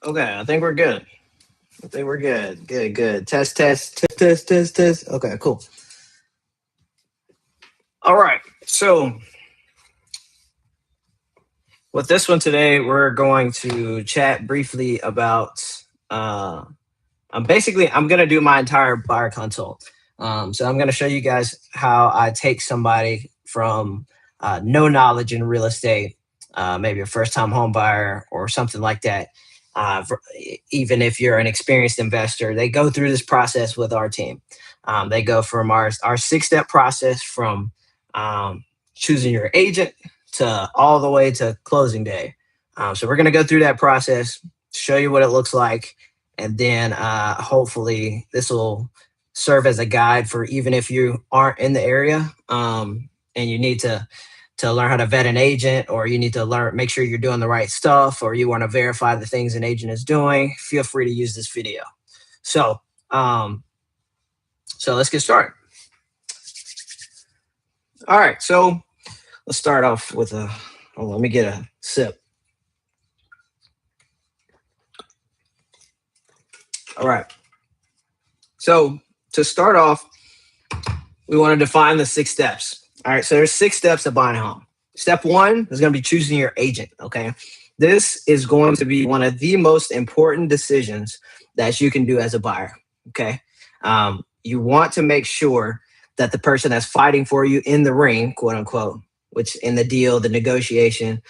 Okay, I think we're good. I think we're good. Good, good. Test, test, test, test, test, test. Okay, cool. All right. So with this one today, we're going to chat briefly about. Uh, I'm gonna do my entire buyer consult. So I'm gonna show you guys how I take somebody from no knowledge in real estate, maybe a first time home buyer or something like that. Even if you're an experienced investor, they go through this process with our team. They go from our 6 step process from choosing your agent to all the way to closing day. So we're going to go through that process, show you what it looks like, and then hopefully this will serve as a guide for even if you aren't in the area and you need to learn how to vet an agent, or you need to make sure you're doing the right stuff, or you want to verify the things an agent is doing. Feel free to use this video. So so let's get started. All right, so let's start off with let me get a sip. All right. So to start off, we want to define the 6 steps. All right. So there's 6 steps to buying a home. Step 1 is going to be choosing your agent. Okay. This is going to be one of the most important decisions that you can do as a buyer. Okay. You want to make sure that the person that's fighting for you in the ring, quote unquote, which in the deal, the negotiation,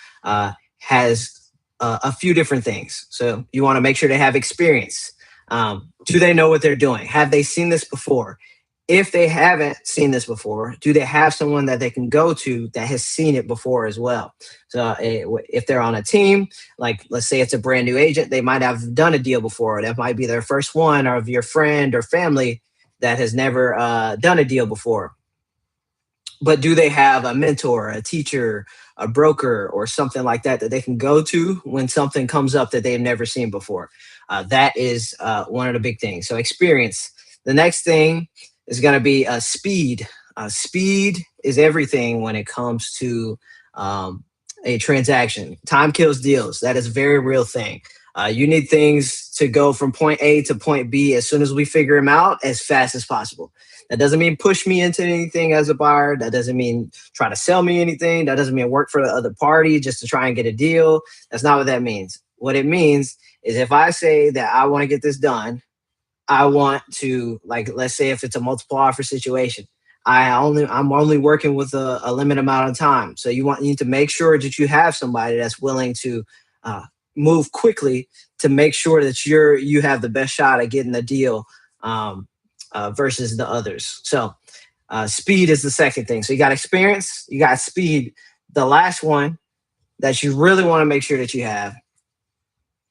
has a few different things. So you want to make sure they have experience. Do they know what they're doing? Have they seen this before? If they haven't seen this before, do they have someone that they can go to that has seen it before as well? So if they're on a team, like let's say it's a brand new agent, they might have done a deal before. That might be their first one, or of your friend or family that has never done a deal before. But do they have a mentor, a teacher, a broker, or something like that that they can go to when something comes up that they've never seen before? That is one of the big things. So experience. The next thing is going to be speed. Speed is everything when it comes to a transaction. Time kills deals. That is a very real thing. You need things to go from point A to point B as soon as we figure them out, as fast as possible. That doesn't mean push me into anything as a buyer. That doesn't mean try to sell me anything. That doesn't mean work for the other party just to try and get a deal. That's not what that means. What it means is if I say that I want to get this done, I want to, like, let's say if it's a multiple offer situation, I'm only working with a limited amount of time. So you need to make sure that you have somebody that's willing to move quickly to make sure that you have the best shot at getting the deal versus the others. So speed is the second thing. So you got experience, you got speed. The last one that you really want to make sure that you have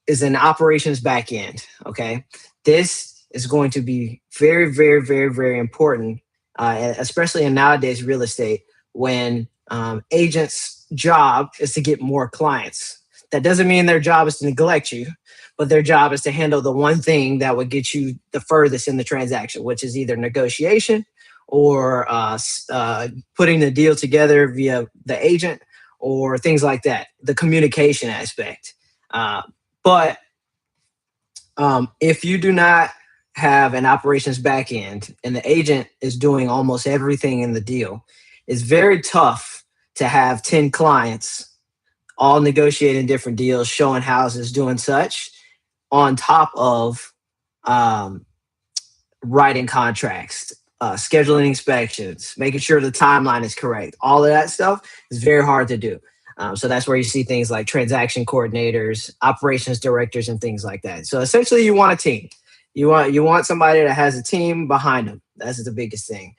is an operations back end. Okay. This is going to be very, very, very, very important, especially in nowadays real estate, when agents' job is to get more clients. That doesn't mean their job is to neglect you, but their job is to handle the one thing that would get you the furthest in the transaction, which is either negotiation or putting the deal together via the agent or things like that, the communication aspect. But if you do not have an operations back end and the agent is doing almost everything in the deal, it's very tough to have 10 clients all negotiating different deals, showing houses, doing such, on top of writing contracts, scheduling inspections, making sure the timeline is correct. All of that stuff is very hard to do. So that's where you see things like transaction coordinators, operations directors, and things like that. So essentially, you want a team. You want somebody that has a team behind them. That's the biggest thing.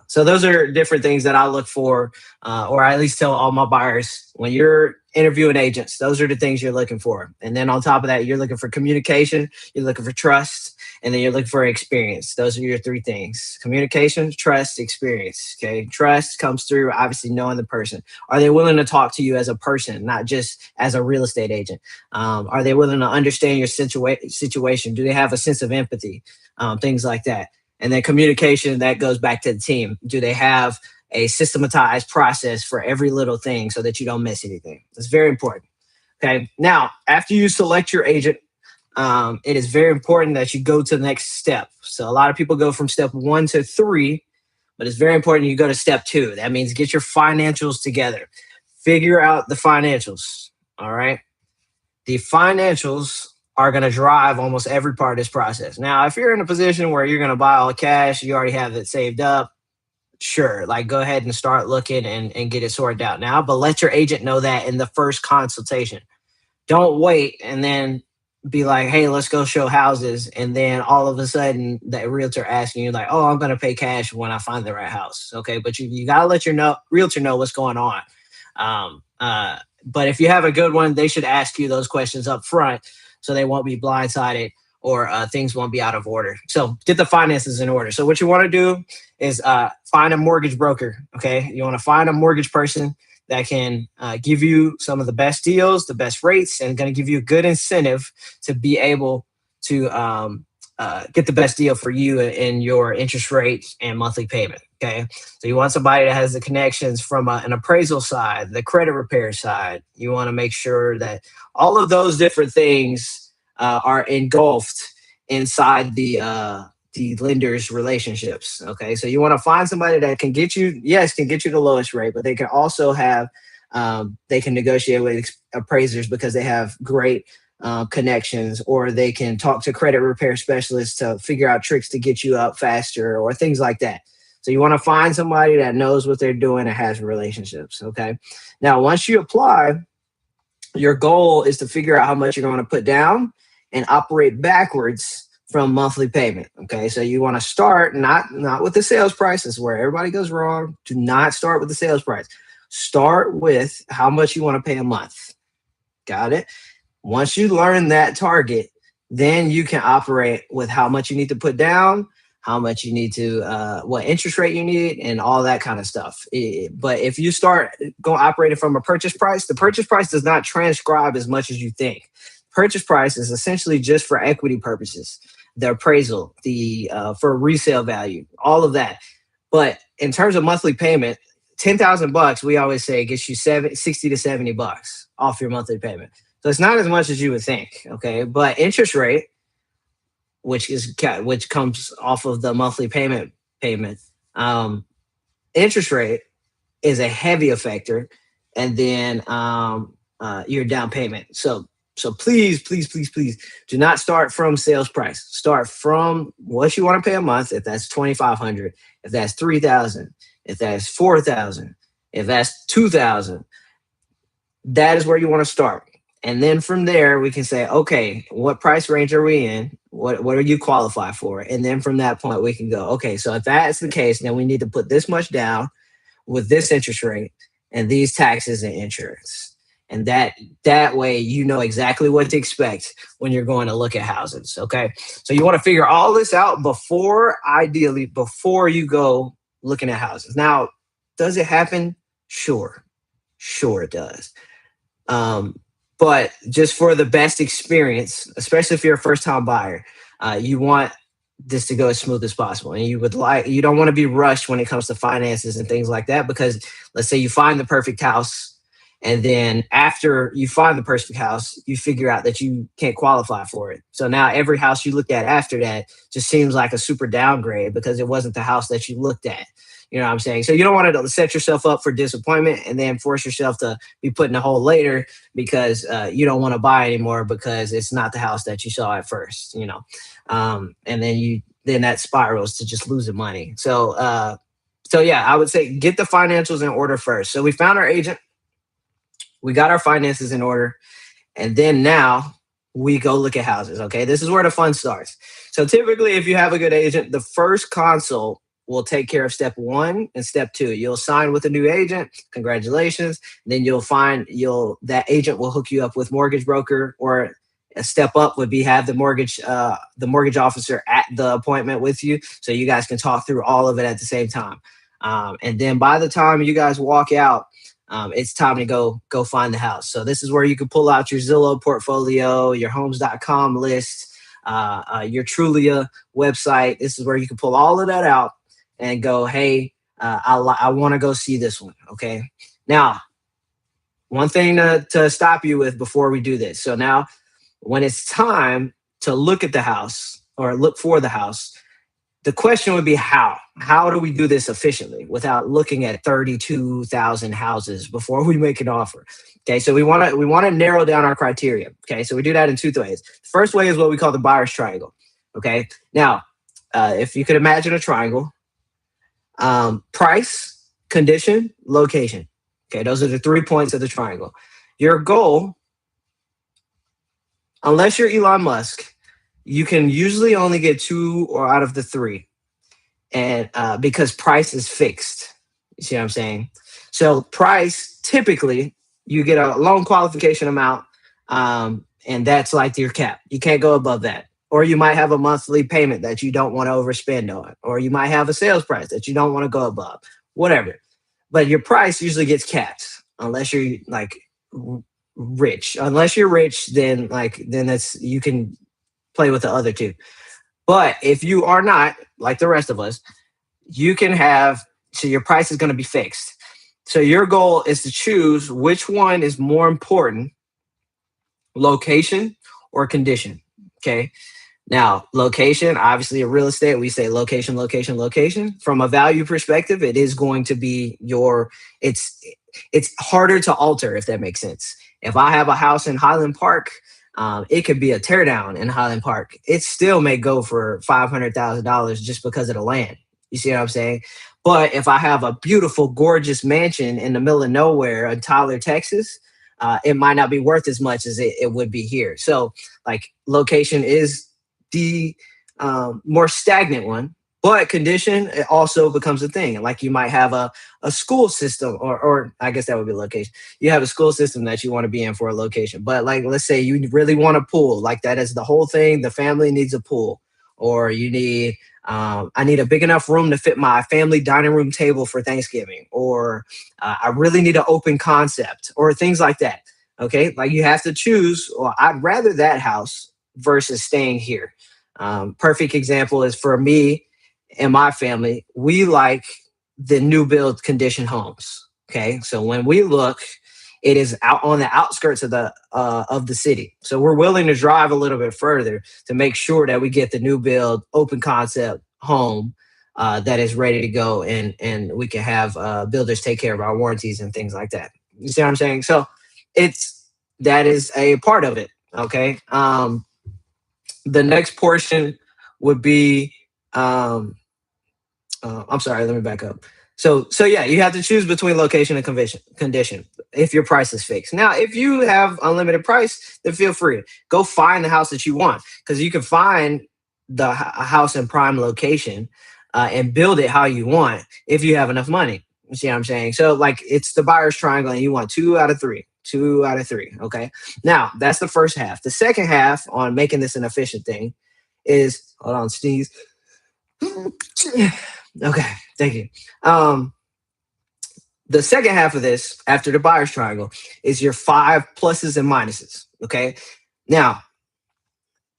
So those are different things that I look for, or I at least tell all my buyers when you're interviewing agents, those are the things you're looking for. And then on top of that, you're looking for communication, you're looking for trust, and then you're looking for experience. Those are your 3 things: communication, trust, experience. Okay. Trust comes through obviously knowing the person. Are they willing to talk to you as a person, not just as a real estate agent? Are they willing to understand your situation? Do they have a sense of empathy? Things like that. And then communication, that goes back to the team. Do they have a systematized process for every little thing so that you don't miss anything? It's very important. Okay. Now, after you select your agent, it is very important that you go to the next step. So a lot of people go from step 1 to 3, but it's very important you go to step 2. That means get your financials together. Figure out the financials. All right. The financials are going to drive almost every part of this process. Now, if you're in a position where you're going to buy all cash, you already have it saved up, sure, like go ahead and start looking and get it sorted out now, but let your agent know that in the first consultation. Don't wait and then be like, hey, let's go show houses. And then all of a sudden that realtor asking you like, oh, I'm going to pay cash when I find the right house. Okay. But you got to let your realtor know what's going on. But if you have a good one, they should ask you those questions up front so they won't be blindsided or things won't be out of order. So get the finances in order. So what you want to do is find a mortgage broker. Okay. You want to find a mortgage person that can give you some of the best deals, the best rates, and going to give you a good incentive to be able to get the best deal for you in your interest rate and monthly payment. Okay. So you want somebody that has the connections from an appraisal side, the credit repair side. You want to make sure that all of those different things are engulfed inside the lender's relationships. Okay. So you want to find somebody that can get you the lowest rate, but they can also have, they can negotiate with appraisers because they have great connections, or they can talk to credit repair specialists to figure out tricks to get you up faster or things like that. So you want to find somebody that knows what they're doing and has relationships. Okay. Now, once you apply, your goal is to figure out how much you're going to put down and operate backwards from monthly payment. Okay. So you want to start not with the sales price. This is where everybody goes wrong. Do not start with the sales price. Start with how much you want to pay a month. Got it? Once you learn that target, then you can operate with how much you need to put down, how much you need to, what interest rate you need, and all that kind of stuff. But if you start going operating from a purchase price, the purchase price does not transcribe as much as you think. Purchase price is essentially just for equity purposes, the appraisal, the for resale value, all of that. But in terms of monthly payment, $10,000, we always say gets you 60 to $70 off your monthly payment. So it's not as much as you would think. Okay, but interest rate, which comes off of the monthly payment, interest rate is a heavy factor, and then your down payment. So please do not start from sales price. Start from what you want to pay a month. If that's $2,500, if that's $3,000, if that's $4,000, if that's $2,000, that is where you want to start. And then from there, we can say, okay, what price range are we in? What are you qualified for? And then from that point, we can go, okay, so if that's the case, then we need to put this much down with this interest rate and these taxes and insurance. And that way, you know exactly what to expect when you're going to look at houses, okay? So you want to figure all this out before you go looking at houses. Now, does it happen? Sure it does. But just for the best experience, especially if you're a first-time buyer, you want this to go as smooth as possible. And you don't want to be rushed when it comes to finances and things like that, because let's say you find the perfect house, and then after you find the perfect house, you figure out that you can't qualify for it. So now every house you look at after that just seems like a super downgrade because it wasn't the house that you looked at. You know what I'm saying? So you don't want to set yourself up for disappointment and then force yourself to be put in a hole later because you don't want to buy anymore because it's not the house that you saw at first, you know. And then that spirals to just losing money. So yeah, I would say get the financials in order first. So we found our agent, we got our finances in order, and then now we go look at houses. Okay, this is where the fun starts. So typically, if you have a good agent, the first consult will take care of step 1 and step 2. You'll sign with a new agent. Congratulations. And then that agent will hook you up with mortgage broker, or a step up would be have the mortgage officer at the appointment with you, so you guys can talk through all of it at the same time. And then by the time you guys walk out, it's time to go find the house. So this is where you can pull out your Zillow portfolio, your homes.com list, your Trulia website. This is where you can pull all of that out and go, hey, I want to go see this one. Okay. Now, one thing to stop you with before we do this. So now, when it's time to look at the house or look for the house, the question would be how? How do we do this efficiently without looking at 32,000 houses before we make an offer? Okay, so we want to narrow down our criteria. Okay, so we do that in two ways. The first way is what we call the buyer's triangle. Okay, now if you could imagine a triangle, price, condition, location. Okay, those are the 3 points of the triangle. Your goal, unless you're Elon Musk, you can usually only get two or out of the three, and because price is fixed. You see what I'm saying? So price, typically, you get a loan qualification amount, and that's like your cap. You can't go above that. Or you might have a monthly payment that you don't want to overspend on, or you might have a sales price that you don't want to go above, whatever. But your price usually gets capped unless you're like rich. Unless you're rich, then that's you can play with the other two. But if you are not like the rest of us, you can have, so your price is going to be fixed. So your goal is to choose which one is more important, location or condition. Okay. Now, location, obviously, in real estate, we say location, location, location. From a value perspective, it is going to be it's harder to alter, if that makes sense. If I have a house in Highland Park, it could be a teardown in Highland Park. It still may go for $500,000 just because of the land. You see what I'm saying? But if I have a beautiful, gorgeous mansion in the middle of nowhere in Tyler, Texas, it might not be worth as much as it would be here. So, like, location is the more stagnant one, but condition, it also becomes a thing. Like, you might have a school system, or I guess that would be location. You have a school system that you want to be in for a location, but like, let's say you really want a pool, like that is the whole thing. The family needs a pool, or you need, I need a big enough room to fit my family dining room table for Thanksgiving, or I really need an open concept, or things like that. Okay, like you have to choose. Well, I'd rather that house versus staying here. Perfect example is for me and my family. We like the new build condition homes. Okay, so when we look, it is out on the outskirts of the city. So we're willing to drive a little bit further to make sure that we get the new build open concept home that is ready to go, and we can have builders take care of our warranties and things like that. You see what I'm saying? So that is a part of it. Okay. The next portion would be, I'm sorry, let me back up. So yeah, you have to choose between location and condition if your price is fixed. Now, if you have unlimited price, then feel free. Go find the house that you want, because you can find a house in prime location and build it how you want if you have enough money. You see what I'm saying? So, like, it's the buyer's triangle, and you want 2 out of 3. 2 out of 3. Okay. Now, that's the first half. The second half on making this an efficient thing is, hold on, sneeze. Okay, thank you. The second half of this, after the buyer's triangle, is your 5 pluses and minuses. Okay. Now,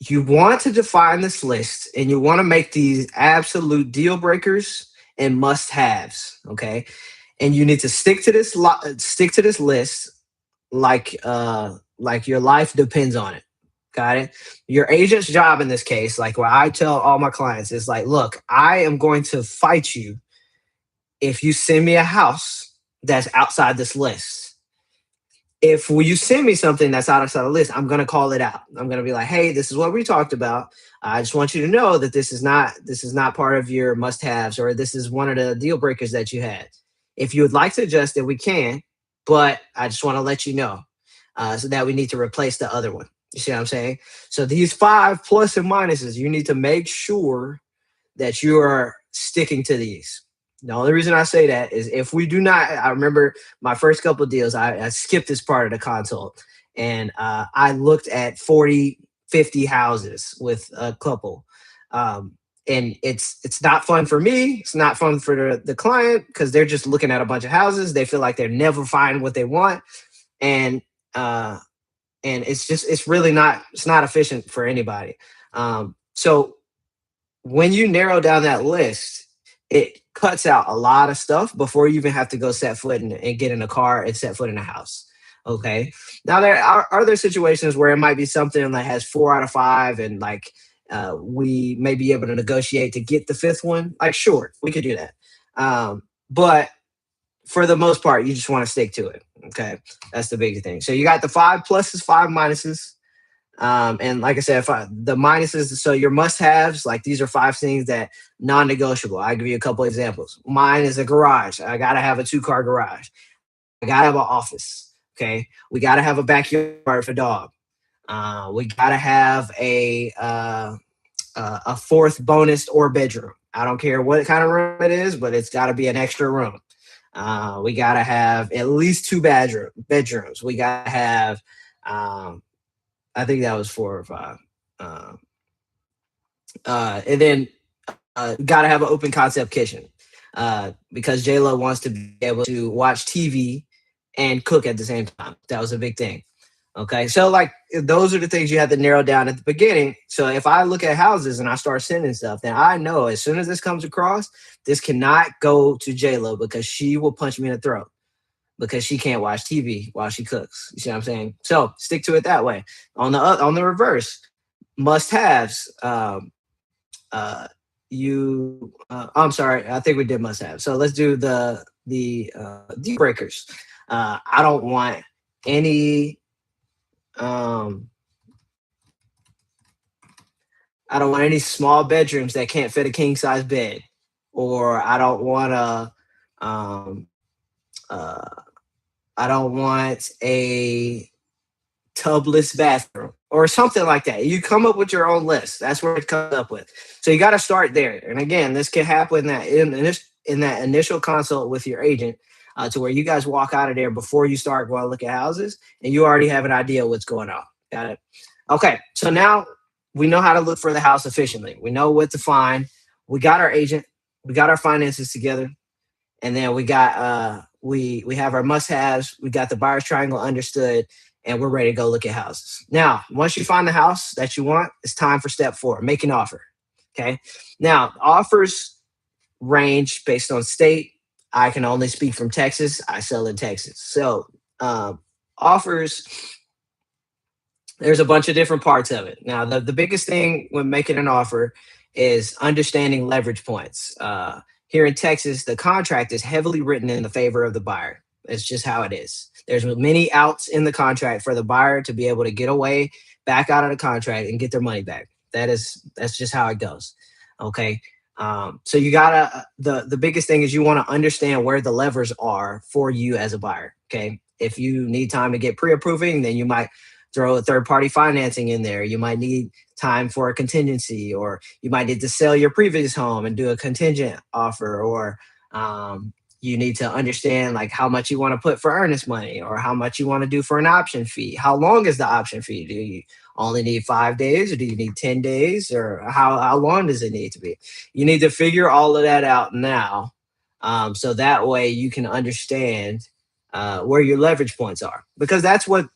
you want to define this list, and you want to make these absolute deal breakers and must haves. Okay. And you need to stick to this list like your life depends on it. Got it? Your agent's job in this case, like what I tell all my clients, is like, look, I am going to fight you if you send me a house that's outside this list. If you send me something that's outside the list, I'm going to call it out. I'm going to be like, hey, this is what we talked about. I just want you to know that this is not part of your must-haves, or this is one of the deal breakers that you had. If you would like to adjust it, we can, but I just want to let you know so that we need to replace the other one. You see what I'm saying? So these 5 plus and minuses, you need to make sure that you are sticking to these. The only reason I say that is if we do not, I remember my first couple of deals, I skipped this part of the consult, and I looked at 40, 50 houses with a couple. And it's not fun for me. It's not fun for the client, because they're just looking at a bunch of houses. They feel like they're never find what they want. And it's really not efficient for anybody. So when you narrow down that list, it cuts out a lot of stuff before you even have to go set foot and get in a car and set foot in a house. Okay. Now there are there situations where it might be something that has 4 out of 5, and like we may be able to negotiate to get the fifth one. Like, sure, we could do that. But for the most part, you just want to stick to it. Okay, that's the big thing. So you got the five pluses, five minuses. And like I said, the minuses, so your must-haves, like these are five things that non-negotiable. I'll give you a couple examples. Mine is a garage. I gotta have a two-car garage. I gotta have an office. Okay, we gotta have a backyard for dog. We gotta have a fourth bonus or bedroom. I don't care what kind of room it is, but it's got to be an extra room. We got to have at least two bedrooms. We got to have, I think that was 4 or 5. Um, and then got to have an open concept kitchen because J-Lo wants to be able to watch TV and cook at the same time. That was a big thing. Okay, so like those are the things you have to narrow down at the beginning. So if I look at houses and I start sending stuff, then I know as soon as this comes across, this cannot go to J-Lo because she will punch me in the throat because she can't watch TV while she cooks. You see what I'm saying? So stick to it that way. On the reverse, must haves. I'm sorry, I think we did must have. So let's do the deal breakers. I don't want any. Um, I don't want any small bedrooms that can't fit a king size bed, or um, uh, I don't want a tubless bathroom or something like that. You come up with your own list. That's where it comes up with. So you got to start there. And again, this can happen in that initial consult with your agent, to where you guys walk out of there before you start going to look at houses, and you already have an idea what's going on. Got it? Okay. So now we know how to look for the house efficiently. We know what to find. We got our agent. We got our finances together, and then we have our must-haves. We got the buyer's triangle understood, and we're ready to go look at houses. Now, once you find the house that you want, it's time for step 4, make an offer. Okay. Now, offers range based on state. I can only speak from Texas. I sell in Texas. So offers, there's a bunch of different parts of it. Now, the biggest thing when making an offer is understanding leverage points. Here in Texas, the contract is heavily written in the favor of the buyer. It's just how it is. There's many outs in the contract for the buyer to be able to get away, back out of the contract, and get their money back. That's just how it goes. Okay. So you gotta the biggest thing is you want to understand where the levers are for you as a buyer. Okay. If you need time to get pre-approving, then you might throw a third-party financing in there. You might need time for a contingency, or you might need to sell your previous home and do a contingent offer, or you need to understand like how much you want to put for earnest money, or how much you want to do for an option fee. How long is the option fee? Do you only need 5 days, or do you need 10 days, or how long does it need to be? You need to figure all of that out now, so that way you can understand where your leverage points are, because that's what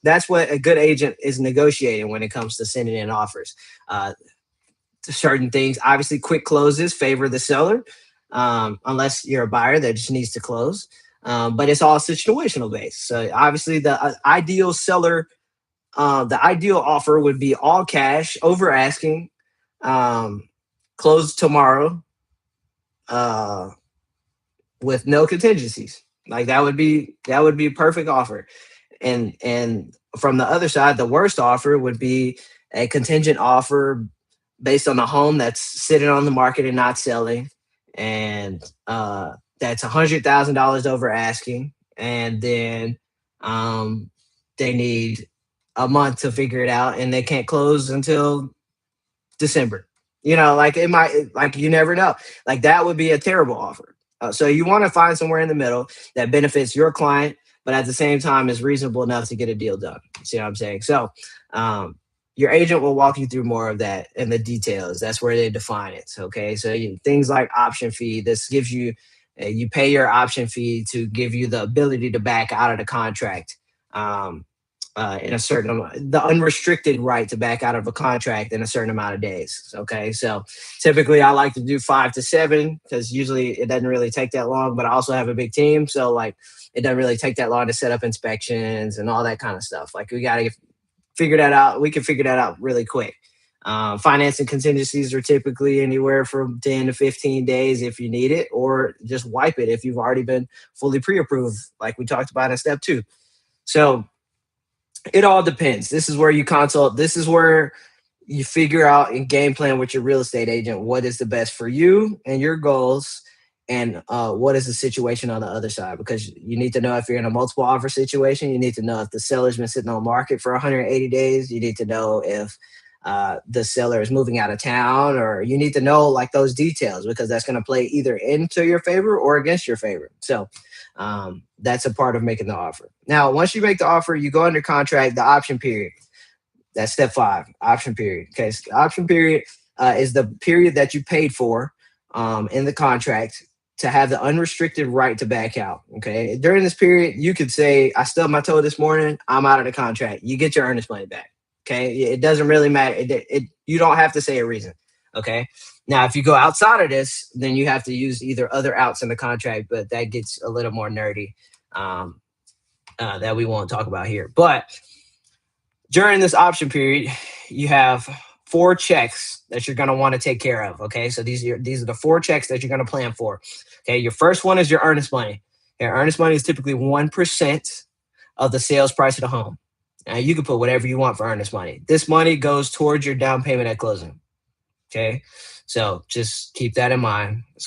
a good agent is negotiating when it comes to sending in offers. To certain things, obviously, quick closes favor the seller, unless you're a buyer that just needs to close. But it's all situational based. So obviously, the ideal seller, the ideal offer would be all cash, over asking, close tomorrow, uh, with no contingencies. Like that would be a perfect offer. And from the other side, the worst offer would be a contingent offer based on a home that's sitting on the market and not selling, and that's $100,000 over asking, and then they need a month to figure it out, and they can't close until December. Like it might, like you never know. Like that would be a terrible offer. So you want to find somewhere in the middle that benefits your client, but at the same time is reasonable enough to get a deal done. See what I'm saying? So your agent will walk you through more of that in the details. That's where they define it. Okay. So things like option fee, this gives you, you pay your option fee to give you the ability to back out of the contract. in a certain the unrestricted right to back out of a contract in a certain amount of days. Okay, so typically I like to do 5 to 7 because usually it doesn't really take that long. But I also have a big team, so like it doesn't really take that long to set up inspections and all that kind of stuff. Like we got to figure that out. We can figure that out really quick. Financing contingencies are typically anywhere from 10 to 15 days if you need it, or just wipe it if you've already been fully pre-approved, like we talked about in step 2. So it all depends. This is where you consult. This is where you figure out and game plan with your real estate agent what is the best for you and your goals, and what is the situation on the other side. Because you need to know if you're in a multiple offer situation. You need to know if the seller's been sitting on market for 180 days. You need to know if the seller is moving out of town, or you need to know like those details, because that's going to play either into your favor or against your favor. So that's a part of making the offer. Now, once you make the offer, you go under contract, the option period. That's step 5, option period. Okay, so the option period is the period that you paid for in the contract to have the unrestricted right to back out. Okay, during this period, you could say, I stubbed my toe this morning, I'm out of the contract. You get your earnest money back. Okay, it doesn't really matter. You don't have to say a reason. Okay, now if you go outside of this, then you have to use either other outs in the contract, but that gets a little more nerdy that we won't talk about here. But during this option period, you have 4 checks that you're going to want to take care of. Okay, so these are the 4 checks that you're going to plan for. Okay, your first one is your earnest money. Your earnest money is typically 1% of the sales price of the home. Now, you can put whatever you want for earnest money. This money goes towards your down payment at closing. Okay, so just keep that in mind. This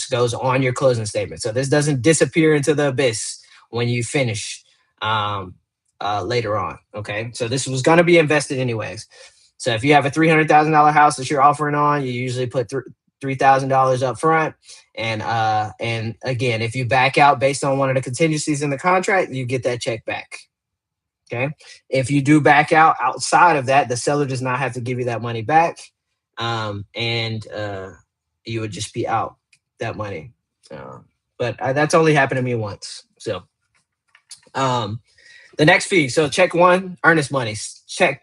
goes on your closing statement. So this doesn't disappear into the abyss when you finish later on. Okay, so this was going to be invested anyways. So if you have a $300,000 house that you're offering on, you usually put $3,000 up front. And again, if you back out based on one of the contingencies in the contract, you get that check back. Okay. If you do back out outside of that, the seller does not have to give you that money back. And you would just be out that money. But that's only happened to me once. So the next fee. So check 1, earnest money. Check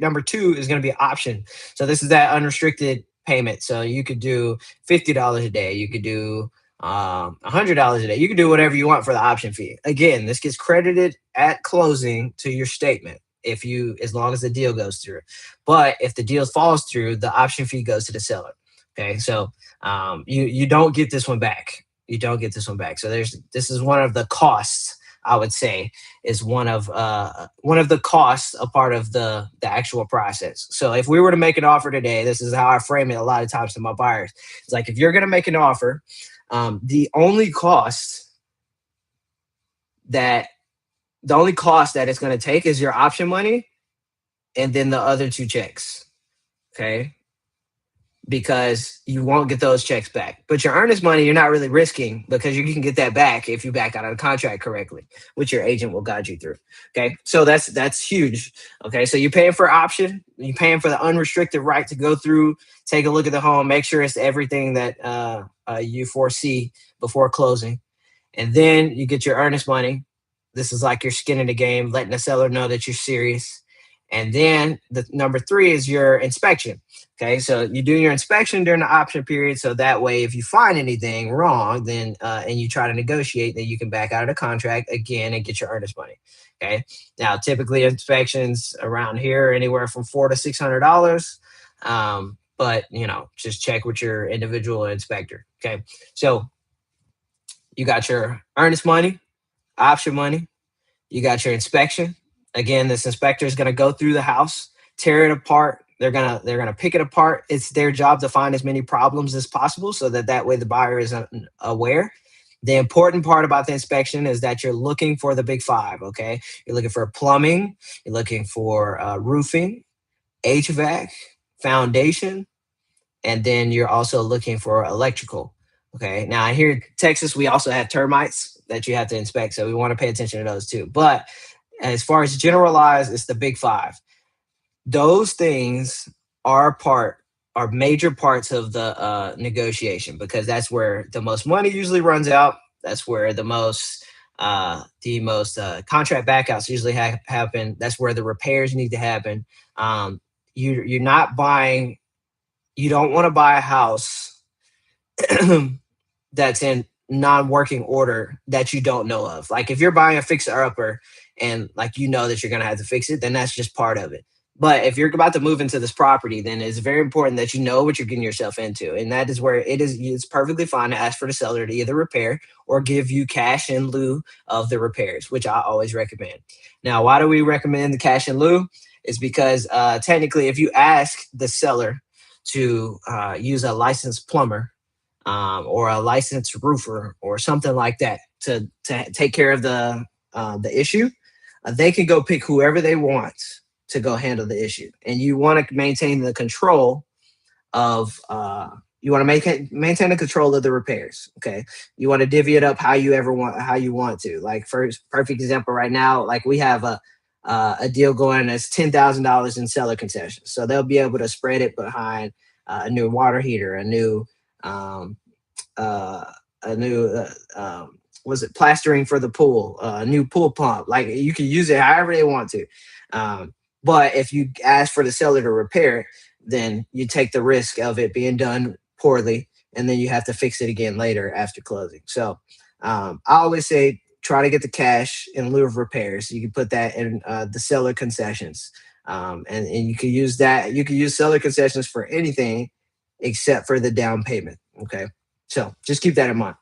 number 2 is going to be option. So this is that unrestricted payment. So you could do $50 a day. You could do $100 a day. You can do whatever you want for the option fee. Again, this gets credited at closing to your statement as long as the deal goes through. But if the deal falls through, the option fee goes to the seller. Okay, so you don't get this one back. You don't get this one back. So this is one of the costs. I would say is one of the costs, a part of the actual process. So if we were to make an offer today, this is how I frame it a lot of times to my buyers. It's like, if you're going to make an offer, the only cost that it's going to take is your option money, and then the other 2 checks. Okay, because you won't get those checks back. But your earnest money, you're not really risking, because you can get that back if you back out of the contract correctly, which your agent will guide you through. Okay, so that's huge. Okay, so you're paying for option, you're paying for the unrestricted right to go through, take a look at the home, make sure it's everything that you foresee before closing, and then you get your earnest money. This is like your skin in the game, letting the seller know that you're serious. And then the number 3 is your inspection. Okay, so you do your inspection during the option period, so that way if you find anything wrong, then and you try to negotiate, then you can back out of the contract again and get your earnest money. Okay, now typically inspections around here are anywhere from $400 to $600, but just check with your individual inspector. Okay, so you got your earnest money, option money, you got your inspection. Again, this inspector is going to go through the house, tear it apart. They're gonna pick it apart. It's their job to find as many problems as possible, so that way the buyer is aware. The important part about the inspection is that you're looking for the big 5. Okay, you're looking for plumbing, you're looking for roofing, HVAC, foundation, and then you're also looking for electrical. Okay, now here in Texas, we also have termites that you have to inspect, so we want to pay attention to those too. But as far as generalized, it's the big 5. Those things are major parts of the negotiation, because that's where the most money usually runs out. That's where the most the most contract backouts usually happen. That's where the repairs need to happen. You're not buying. You don't want to buy a house that's in non-working order that you don't know of. Like if you're buying a fixer upper and like you know that you're gonna have to fix it, then that's just part of it. But if you're about to move into this property, then it's very important that you know what you're getting yourself into. And that is where it's perfectly fine to ask for the seller to either repair or give you cash in lieu of the repairs, which I always recommend. Now, why do we recommend the cash in lieu? Is because technically, if you ask the seller to use a licensed plumber or a licensed roofer or something like that to take care of the issue, they can go pick whoever they want to go handle the issue. And you want to maintain the control of you want to maintain the control of the repairs. Okay, you want to divvy it up how you want to. Like first perfect example right now, like we have a deal going that's $10,000 in seller concessions, so they'll be able to spread it behind a new water heater, a new was it plastering for the pool, a new pool pump. Like you can use it however they want to. But if you ask for the seller to repair it, then you take the risk of it being done poorly, and then you have to fix it again later after closing. So I always say try to get the cash in lieu of repairs. You can put that in the seller concessions, and you can use that. You can use seller concessions for anything except for the down payment. Okay, so just keep that in mind.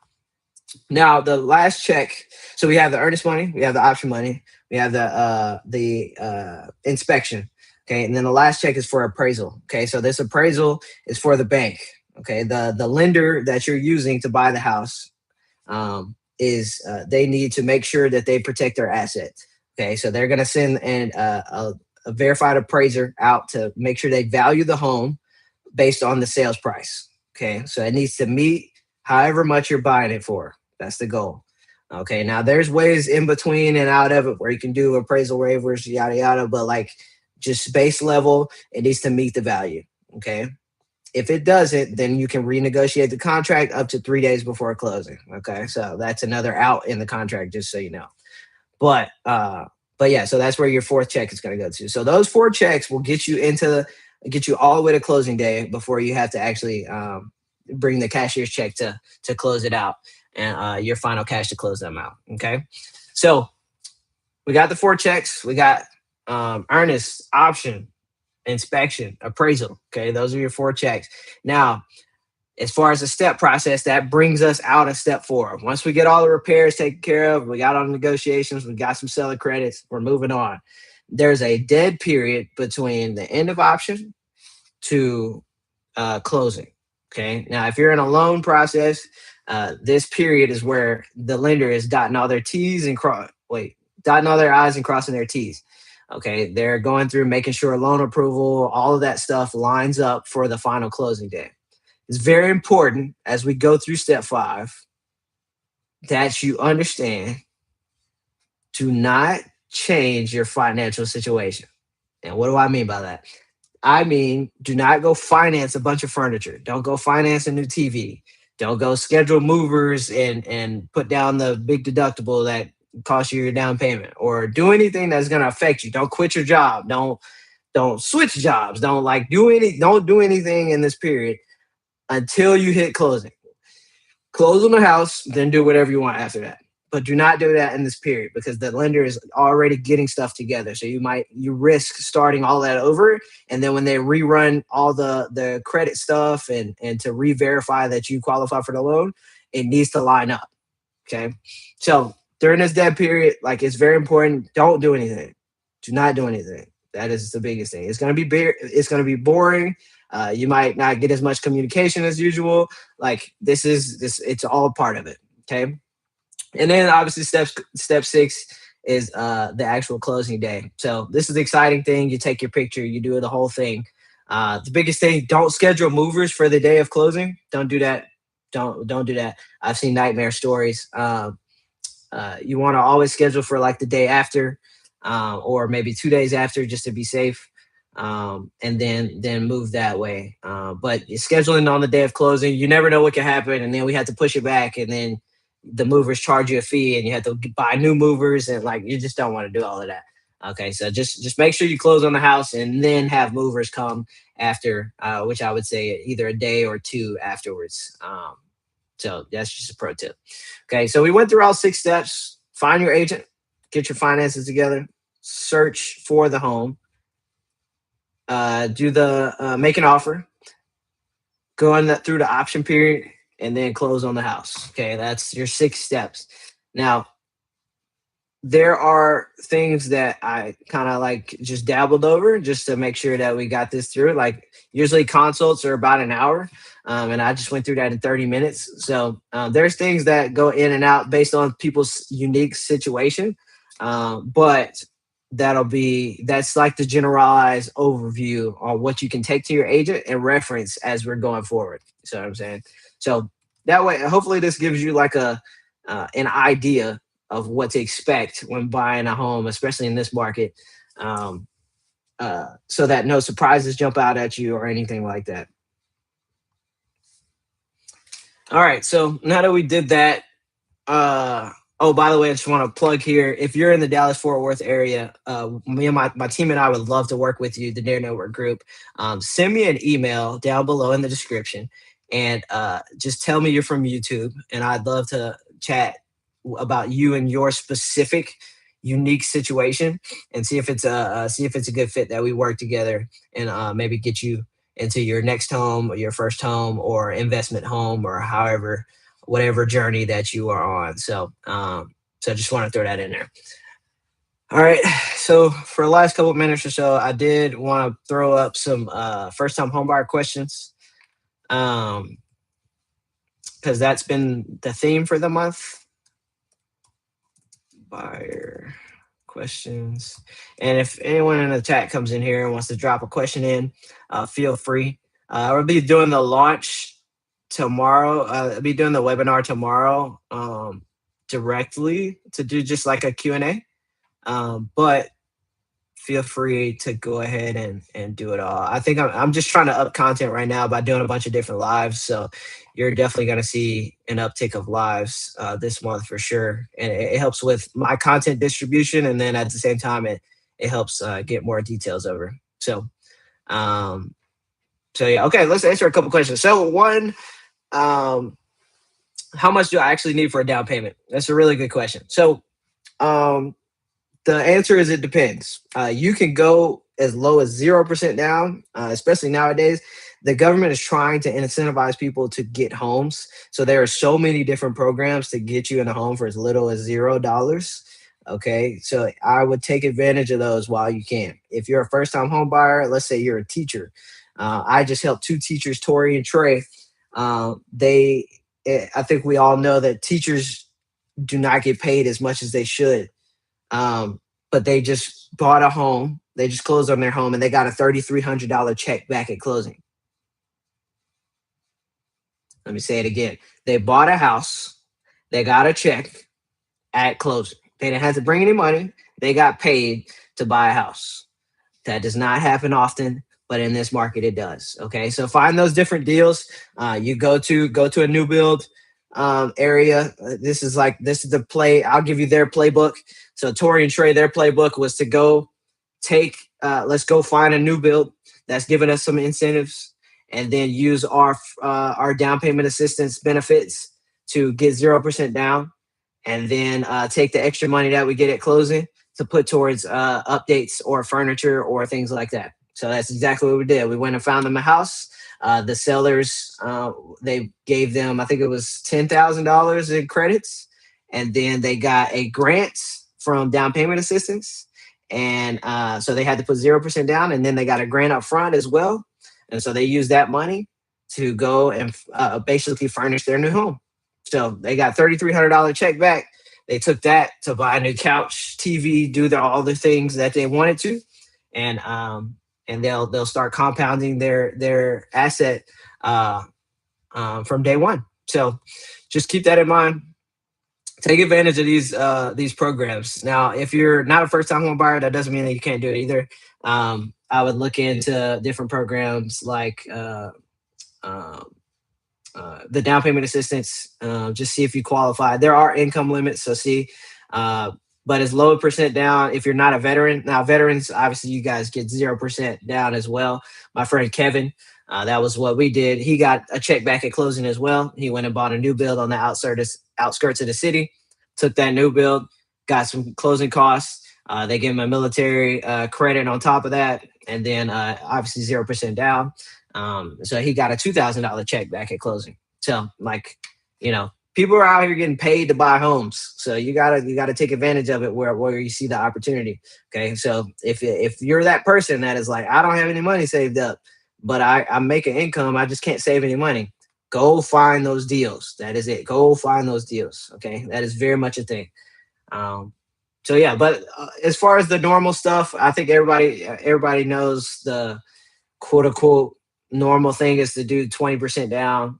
Now the last check. So we have the earnest money, we have the option money, we have the inspection. Okay, and then the last check is for appraisal. Okay, so this appraisal is for the bank. Okay, the lender that you're using to buy the house is they need to make sure that they protect their assets. Okay, so they're going to send a verified appraiser out to make sure they value the home based on the sales price. Okay, so it needs to meet however much you're buying it for. That's the goal. Okay, now there's ways in between and out of it where you can do appraisal waivers, yada yada, but like just base level, it needs to meet the value. Okay, if it doesn't, then you can renegotiate the contract up to 3 days before closing. Okay, so that's another out in the contract, just so you know. But yeah, so that's where your fourth check is going to go to. So those 4 checks will get you all the way to closing day before you have to actually bring the cashier's check to close it out and your final cash to close them out. Okay, so we got the 4 checks. We got earnest, option, inspection, appraisal. Okay, those are your 4 checks. Now, as far as the step process, that brings us out of step 4. Once we get all the repairs taken care of, we got all the negotiations, we got some seller credits, we're moving on. There's a dead period between the end of option to closing. Okay, now if you're in a loan process, this period is where the lender is dotting all their T's and dotting all their I's and crossing their T's. Okay, they're going through making sure loan approval, all of that stuff lines up for the final closing day. It's very important as we go through step 5 that you understand to not change your financial situation. And what do I mean by that? I mean, do not go finance a bunch of furniture. Don't go finance a new TV. Don't go schedule movers and put down the big deductible that costs you your down payment, or do anything that's going to affect you. Don't quit your job. Don't switch jobs. Don't do anything in this period until you hit closing. Close on the house, then do whatever you want after that. But do not do that in this period because the lender is already getting stuff together. So you risk starting all that over. And then when they rerun all the credit stuff and to re-verify that you qualify for the loan, it needs to line up. Okay. So during this dead period, like it's very important. Don't do anything. Do not do anything. That is the biggest thing. It's going to be boring. You might not get as much communication as usual. Like it's all part of it. Okay. And then obviously step 6 is the actual closing day. So this is the exciting thing. You take your picture, you do the whole thing. The biggest thing, don't schedule movers for the day of closing. Don't do that. Don't do that. I've seen nightmare stories. You want to always schedule for like the day after or maybe 2 days after just to be safe. And then move that way. But scheduling on the day of closing, you never know what can happen. And then we have to push it back. And then the movers charge you a fee and you have to buy new movers, and like you just don't want to do all of that. Okay, so just make sure you close on the house and then have movers come after, which I would say either a day or two afterwards. So that's just a pro tip. Okay, so we went through all 6 steps. Find your agent, get your finances together, search for the home, do the make an offer, go on through the option period, and then close on the house. Okay, that's your 6 steps. Now, there are things that I kind of like just dabbled over just to make sure that we got this through. Like usually consults are about an hour, and I just went through that in 30 minutes. So there's things that go in and out based on people's unique situation, but that's like the generalized overview on what you can take to your agent and reference as we're going forward. So what I'm saying. So that way, hopefully, this gives you like a an idea of what to expect when buying a home, especially in this market, so that no surprises jump out at you or anything like that. All right, so now that we did that, oh, by the way, I just want to plug here. If you're in the Dallas Fort Worth area, me and my team and I would love to work with you, the Dare Network group. Send me an email down below in the description, and just tell me you're from YouTube, and I'd love to chat about you and your specific unique situation and see if it's a good fit that we work together and maybe get you into your next home or your first home or investment home or however whatever journey that you are on. So I just want to throw that in there. All right, so for the last couple of minutes or so, I did want to throw up some first time homebuyer questions, because that's been the theme for the month. Buyer questions. And if anyone in the chat comes in here and wants to drop a question in, feel free. I'll be doing the launch tomorrow. I'll be doing the webinar tomorrow directly to do just like a Q&A. But feel free to go ahead and do it all. I think I'm just trying to up content right now by doing a bunch of different lives. So you're definitely going to see an uptick of lives this month for sure. And it helps with my content distribution. And then at the same time, it helps get more details over. So yeah, okay, let's answer a couple questions. So one, how much do I actually need for a down payment? That's a really good question. So the answer is it depends. You can go as low as 0% down, especially nowadays. The government is trying to incentivize people to get homes. So there are so many different programs to get you in a home for as little as $0. Okay, so I would take advantage of those while you can. If you're a first-time home buyer, let's say you're a teacher. I just helped 2 teachers, Tori and Trey. I think we all know that teachers do not get paid as much as they should. But they just bought a home. They just closed on their home and they got a $3,300 check back at closing. Let me say it again. They bought a house. They got a check at closing. They didn't have to bring any money. They got paid to buy a house. That does not happen often, but in this market it does. Okay, so find those different deals. You go to a new build area. This is the play. I'll give you their playbook. So Tori and Trey, their playbook was to go let's go find a new build that's giving us some incentives, and then use our down payment assistance benefits to get 0% down, and then take the extra money that we get at closing to put towards updates or furniture or things like that. So that's exactly what we did. We went and found them a house. The sellers, they gave them, I think it was $10,000 in credits, and then they got a grant from down payment assistance. And so they had to put 0% down, and then they got a grant up front as well. And so they used that money to go and basically furnish their new home. So they got $3,300 check back. They took that to buy a new couch, TV, do all the things that they wanted to. And they'll start compounding their asset from day one. So just keep that in mind. Take advantage of these programs. Now, if you're not a first-time home buyer, that doesn't mean that you can't do it either. I would look into different programs like the down payment assistance. Just see if you qualify. There are income limits, so see. Uh, but it's low percent down if you're not a veteran. Now, veterans, obviously, you guys get 0% down as well. My friend Kevin, that was what we did. He got a check back at closing as well. He went and bought a new build on the outskirts of the city, took that new build, got some closing costs. They gave him a military credit on top of that, and then obviously 0% down. So he got a $2,000 check back at closing. So like, people are out here getting paid to buy homes. So you gotta take advantage of it where you see the opportunity. Okay. So if you're that person that is like, I don't have any money saved up, but I'm making income, I just can't save any money. Go find those deals. That is it. Go find those deals. Okay. That is very much a thing. So yeah, but as far as the normal stuff, I think everybody knows the quote unquote normal thing is to do 20% down.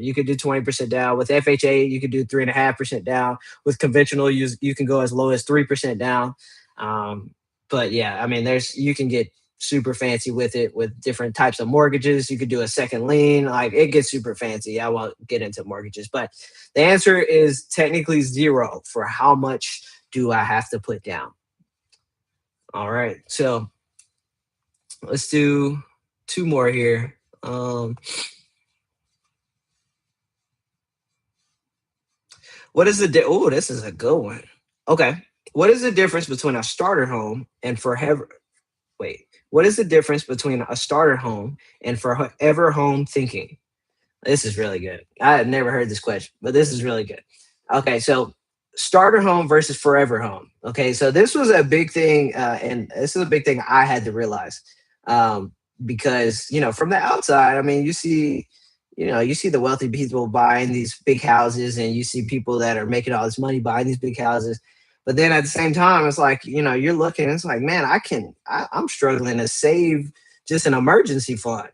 You could do 20% down with FHA. You could do 3.5% down. With conventional, you can go as low as 3% down. But yeah, I mean, you can get super fancy with it with different types of mortgages. You could do a second lien. Like it gets super fancy. I won't get into mortgages, but the answer is technically zero for how much do I have to put down. All right, so let's do two more here. What is the oh, this is a good one. Okay. What is the difference between a starter home and forever wait, what is the difference between a starter home and forever home thinking? This is really good. I had never heard this question, but this is really good. Okay, so starter home versus forever home. Okay, so this was a big thing, and this is a big thing I had to realize. Because from the outside, I mean, you see the wealthy people buying these big houses, and you see people that are making all this money buying these big houses. But then at the same time, it's like, you're looking, it's like, man, I'm struggling to save just an emergency fund.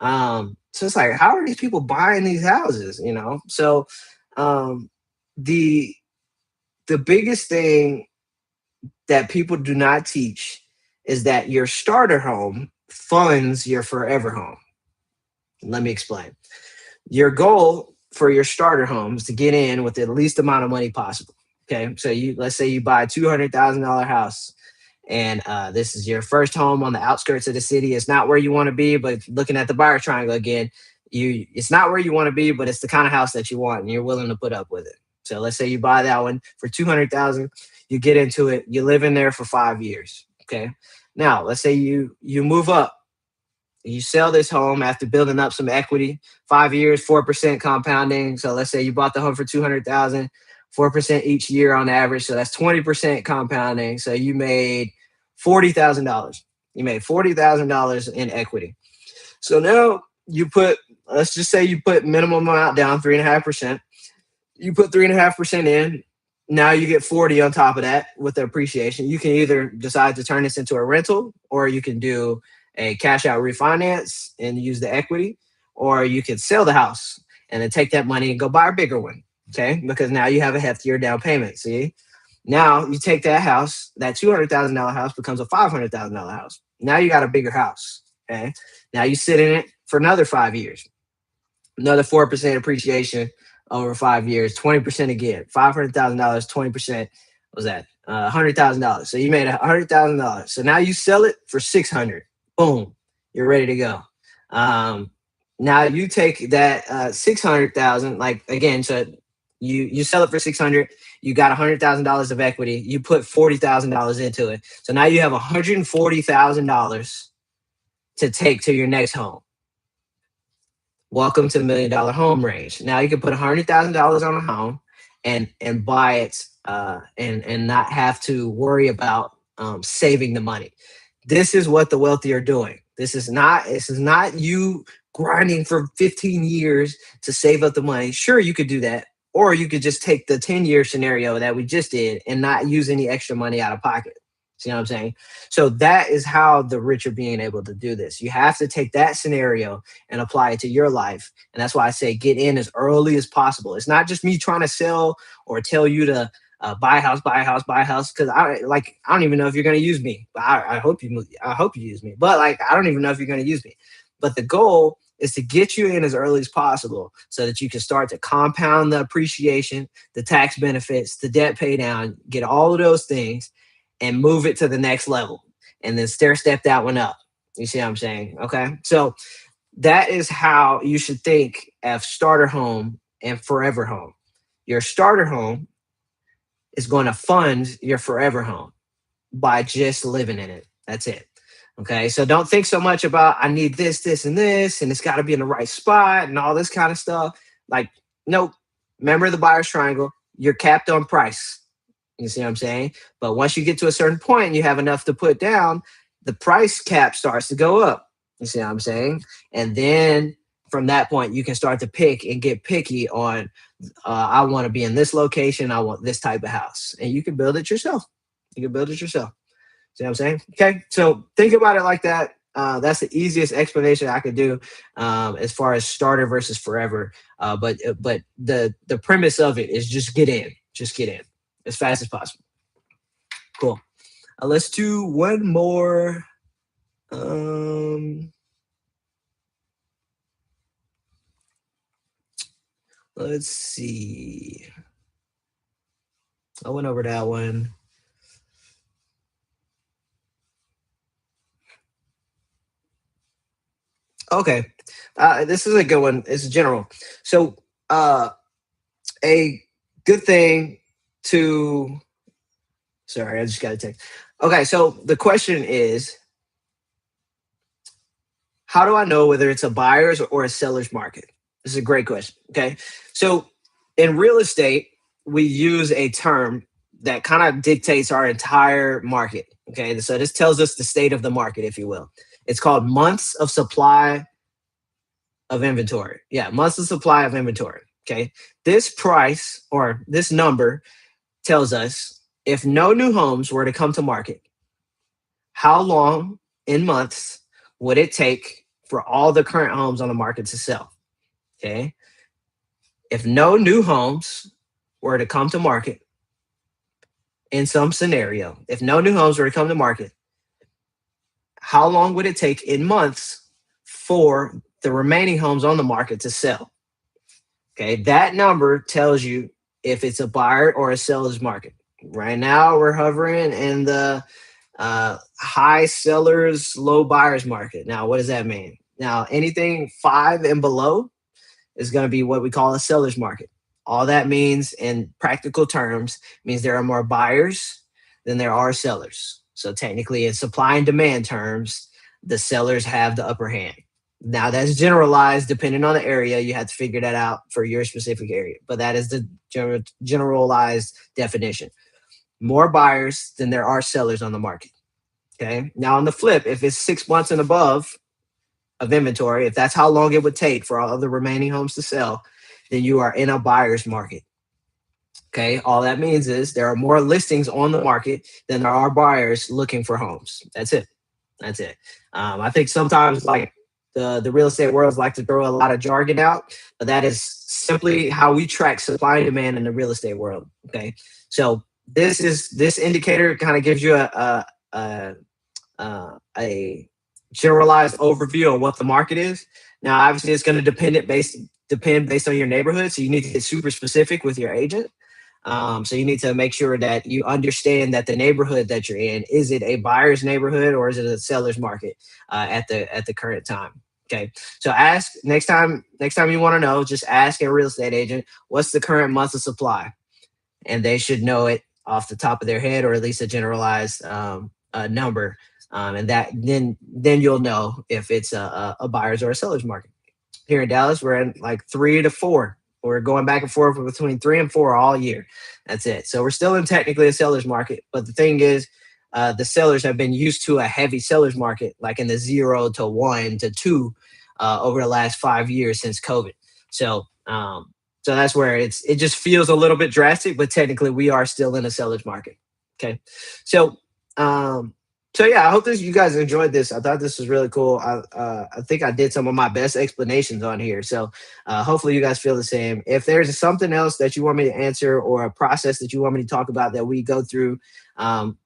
So it's like, how are these people buying these houses? So the the biggest thing that people do not teach is that your starter home funds your forever home. Let me explain. Your goal for your starter home is to get in with the least amount of money possible. Okay, so let's say you buy a $200,000 house, and this is your first home on the outskirts of the city. It's not where you want to be, but looking at the buyer triangle again, it's not where you want to be, but it's the kind of house that you want, and you're willing to put up with it. So let's say you buy that one for $200,000. You get into it. You live in there for 5 years. Okay. Now let's say you move up. You sell this home after building up some equity. 5 years, 4% compounding. So let's say you bought the home for $200,000, 4% each year on average. So that's 20% compounding. So you made $40,000. You made $40,000 in equity. So now let's just say you put minimum amount down, 3.5%. You put 3.5% in. Now you get 40 on top of that with the appreciation. You can either decide to turn this into a rental, or you can do a cash out refinance and use the equity, or you could sell the house and then take that money and go buy a bigger one. Okay. Because now you have a heftier down payment. See, now you take that house, that $200,000 house becomes a $500,000 house. Now you got a bigger house. Okay. Now you sit in it for another 5 years, another 4% appreciation over 5 years, 20% again, $500,000, 20%. What was that? $100,000. So you made $100,000. So now you sell it for $600,000. Boom, you're ready to go. Now you take that $600,000, like again, so you sell it for $600,000. You got $100,000 of equity. You put $40,000 into it. So now you have $140,000 to take to your next home. Welcome to $1 million home range. Now you can put $100,000 on a home and buy it and not have to worry about saving the money. This is what the wealthy are doing. This is not you grinding for 15 years to save up the money. Sure, you could do that. Or you could just take the 10-year scenario that we just did and not use any extra money out of pocket. See what I'm saying? So that is how the rich are being able to do this. You have to take that scenario and apply it to your life. And that's why I say get in as early as possible. It's not just me trying to sell or tell you to buy a house, because I don't even know if you're going to use me. I hope you use me. But I don't even know if you're going to use me. But the goal is to get you in as early as possible so that you can start to compound the appreciation, the tax benefits, the debt pay down, get all of those things and move it to the next level and then stair step that one up. You see what I'm saying? Okay. So that is how you should think of starter home and forever home. Your starter home is going to fund your forever home by just living in it. That's it. Okay. So don't think so much about I need this, this, and this, and it's got to be in the right spot and all this kind of stuff. Like, nope. Remember the buyer's triangle. You're capped on price. You see what I'm saying? But once you get to a certain point and you have enough to put down, the price cap starts to go up. You see what I'm saying? And then from that point, you can start to pick and get picky on, I want to be in this location. I want this type of house. And you can build it yourself. You can build it yourself. See what I'm saying? Okay. So think about it like that. That's the easiest explanation I could do as far as starter versus forever. But the premise of it is just get in as fast as possible. Cool. Let's do one more. Let's see. I went over that one. Okay. This is a good one. It's general. So a good thing to, sorry, I just got a text. Okay. So the question is, how do I know whether it's a buyer's or a seller's market? This is a great question. Okay. So in real estate, we use a term that kind of dictates our entire market. Okay. So this tells us the state of the market, if you will. It's called months of supply of inventory. Yeah, months of supply of inventory. Okay. This price or this number tells us if no new homes were to come to market, how long in months would it take for all the current homes on the market to sell? Okay. If no new homes were to come to market in some scenario, if no new homes were to come to market, how long would it take in months for the remaining homes on the market to sell? Okay, that number tells you if it's a buyer or a seller's market. Right now, we're hovering in the high sellers, low buyers market. Now, what does that mean? Now, anything 5 and below is going to be what we call a seller's market. All that means in practical terms means there are more buyers than there are sellers. So technically in supply and demand terms, the sellers have the upper hand. Now that's generalized depending on the area. You have to figure that out for your specific area, but that is the generalized definition. More buyers than there are sellers on the market. Okay. Now on the flip, if it's 6 months and above of inventory, if that's how long it would take for all of the remaining homes to sell, then you are in a buyer's market. Okay. All that means is there are more listings on the market than there are buyers looking for homes. That's it. That's it. I think sometimes like the real estate world like to throw a lot of jargon out, but that is simply how we track supply and demand in the real estate world. Okay. So this indicator kind of gives you a generalized overview of what the market is. Now, obviously, it's going to depend based on your neighborhood. So you need to get super specific with your agent. So you need to make sure that you understand that the neighborhood that you're in, is it a buyer's neighborhood or is it a seller's market at the current time? Okay. So ask next time you want to know, just ask a real estate agent, what's the current months of supply? And they should know it off the top of their head, or at least a generalized number. And that then you'll know if it's a buyer's or a seller's market. Here in Dallas, we're in like 3 to 4. We're going back and forth between 3 and 4 all year. That's it. So we're still in technically a seller's market. But the thing is, the sellers have been used to a heavy seller's market, like in the 0 to 1 to 2 over the last 5 years since COVID. So that's where it just feels a little bit drastic, but technically we are still in a seller's market. Okay. So yeah, I hope you guys enjoyed this. I thought this was really cool. I think I did some of my best explanations on here. So hopefully you guys feel the same. If there's something else that you want me to answer or a process that you want me to talk about that we go through,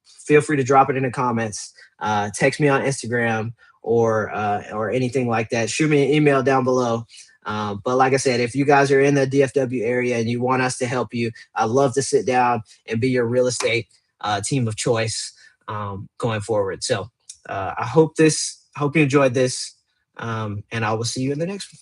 feel free to drop it in the comments. Text me on Instagram or anything like that, shoot me an email down below. But like I said, if you guys are in the DFW area and you want us to help you, I'd love to sit down and be your real estate team of choice going forward. So I hope you enjoyed this, and I will see you in the next one.